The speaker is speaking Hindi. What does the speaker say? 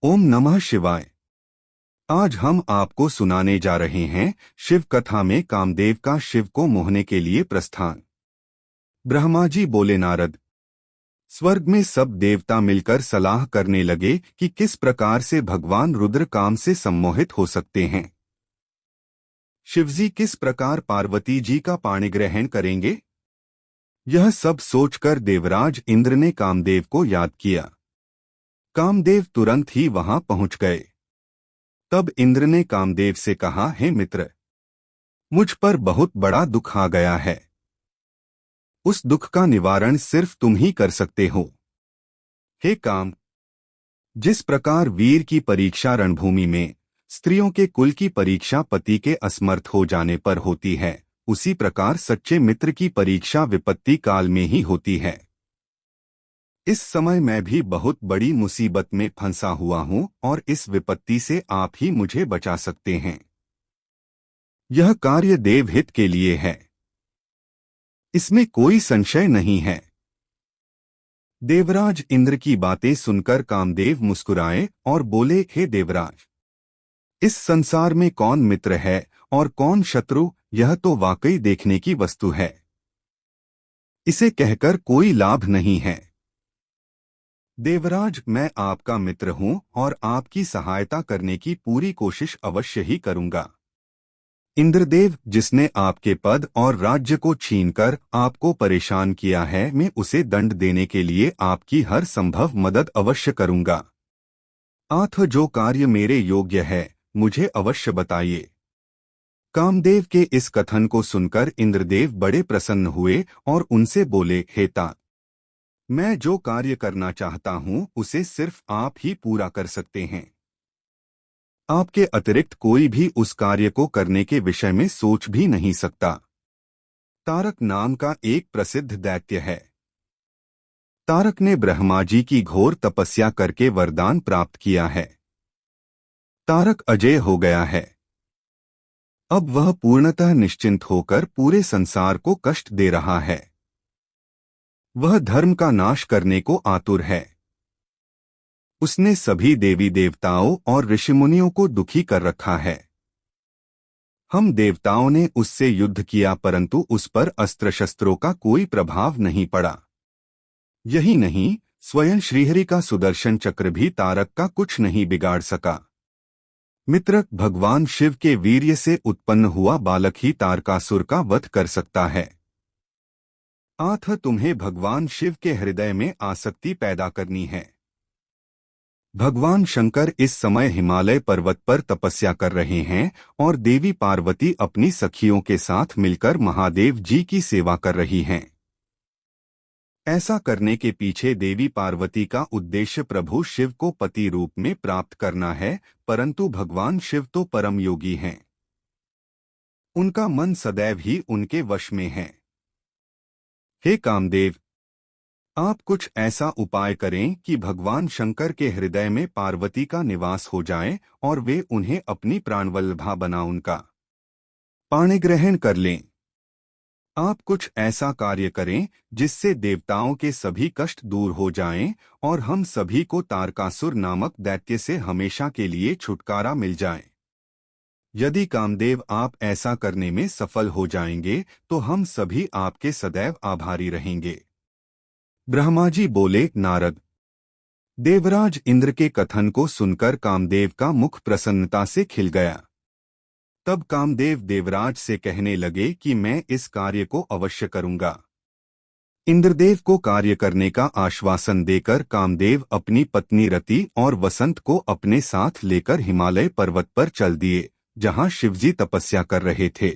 ओम नमः शिवाय। आज हम आपको सुनाने जा रहे हैं शिव कथा में कामदेव का शिव को मोहने के लिए प्रस्थान। ब्रह्मा जी बोले, नारद, स्वर्ग में सब देवता मिलकर सलाह करने लगे कि किस प्रकार से भगवान रुद्र काम से सम्मोहित हो सकते हैं। शिवजी किस प्रकार पार्वती जी का पाणिग्रहण करेंगे। यह सब सोचकर देवराज इंद्र ने कामदेव को याद किया। कामदेव तुरंत ही वहां पहुंच गए। तब इंद्र ने कामदेव से कहा, हे मित्र, मुझ पर बहुत बड़ा दुख आ गया है। उस दुख का निवारण सिर्फ तुम ही कर सकते हो। हे काम, जिस प्रकार वीर की परीक्षा रणभूमि में, स्त्रियों के कुल की परीक्षा पति के असमर्थ हो जाने पर होती है, उसी प्रकार सच्चे मित्र की परीक्षा विपत्ति काल में ही होती है। इस समय मैं भी बहुत बड़ी मुसीबत में फंसा हुआ हूं और इस विपत्ति से आप ही मुझे बचा सकते हैं। यह कार्य देवहित के लिए है, इसमें कोई संशय नहीं है। देवराज इंद्र की बातें सुनकर कामदेव मुस्कुराए और बोले, हे देवराज, इस संसार में कौन मित्र है और कौन शत्रु, यह तो वाकई देखने की वस्तु है। इसे कहकर कोई लाभ नहीं है। देवराज, मैं आपका मित्र हूं और आपकी सहायता करने की पूरी कोशिश अवश्य ही करूंगा। इंद्रदेव, जिसने आपके पद और राज्य को छीनकर आपको परेशान किया है, मैं उसे दंड देने के लिए आपकी हर संभव मदद अवश्य करूंगा। अथ जो कार्य मेरे योग्य है, मुझे अवश्य बताइए। कामदेव के इस कथन को सुनकर इंद्रदेव बड़े प्रसन्न हुए और उनसे बोले, हे तात, मैं जो कार्य करना चाहता हूं उसे सिर्फ आप ही पूरा कर सकते हैं। आपके अतिरिक्त कोई भी उस कार्य को करने के विषय में सोच भी नहीं सकता। तारक नाम का एक प्रसिद्ध दैत्य है। तारक ने ब्रह्मा जी की घोर तपस्या करके वरदान प्राप्त किया है। तारक अजेय हो गया है। अब वह पूर्णतः निश्चिंत होकर पूरे संसार को कष्ट दे रहा है। वह धर्म का नाश करने को आतुर है। उसने सभी देवी देवताओं और ऋषिमुनियों को दुखी कर रखा है। हम देवताओं ने उससे युद्ध किया परंतु उस पर अस्त्र शस्त्रों का कोई प्रभाव नहीं पड़ा। यही नहीं, स्वयं श्रीहरि का सुदर्शन चक्र भी तारक का कुछ नहीं बिगाड़ सका। मित्र, भगवान शिव के वीर्य से उत्पन्न हुआ बालक ही तारकासुर का वध कर सकता है। अथ तुम्हें भगवान शिव के हृदय में आसक्ति पैदा करनी है। भगवान शंकर इस समय हिमालय पर्वत पर तपस्या कर रहे हैं और देवी पार्वती अपनी सखियों के साथ मिलकर महादेव जी की सेवा कर रही हैं। ऐसा करने के पीछे देवी पार्वती का उद्देश्य प्रभु शिव को पति रूप में प्राप्त करना है, परंतु भगवान शिव तो परम योगी हैं। उनका मन सदैव ही उनके वश में है। हे कामदेव, आप कुछ ऐसा उपाय करें कि भगवान शंकर के हृदय में पार्वती का निवास हो जाए और वे उन्हें अपनी प्राणवल्लभा बना उनका पाणिग्रहण कर लें। आप कुछ ऐसा कार्य करें जिससे देवताओं के सभी कष्ट दूर हो जाएं और हम सभी को तारकासुर नामक दैत्य से हमेशा के लिए छुटकारा मिल जाए। यदि कामदेव आप ऐसा करने में सफल हो जाएंगे तो हम सभी आपके सदैव आभारी रहेंगे। ब्रह्मा जी बोले, नारद, देवराज इंद्र के कथन को सुनकर कामदेव का मुख प्रसन्नता से खिल गया। तब कामदेव देवराज से कहने लगे कि मैं इस कार्य को अवश्य करूंगा। इंद्रदेव को कार्य करने का आश्वासन देकर कामदेव अपनी पत्नी रति और वसंत को अपने साथ लेकर हिमालय पर्वत पर चल दिए, जहां शिवजी तपस्या कर रहे थे।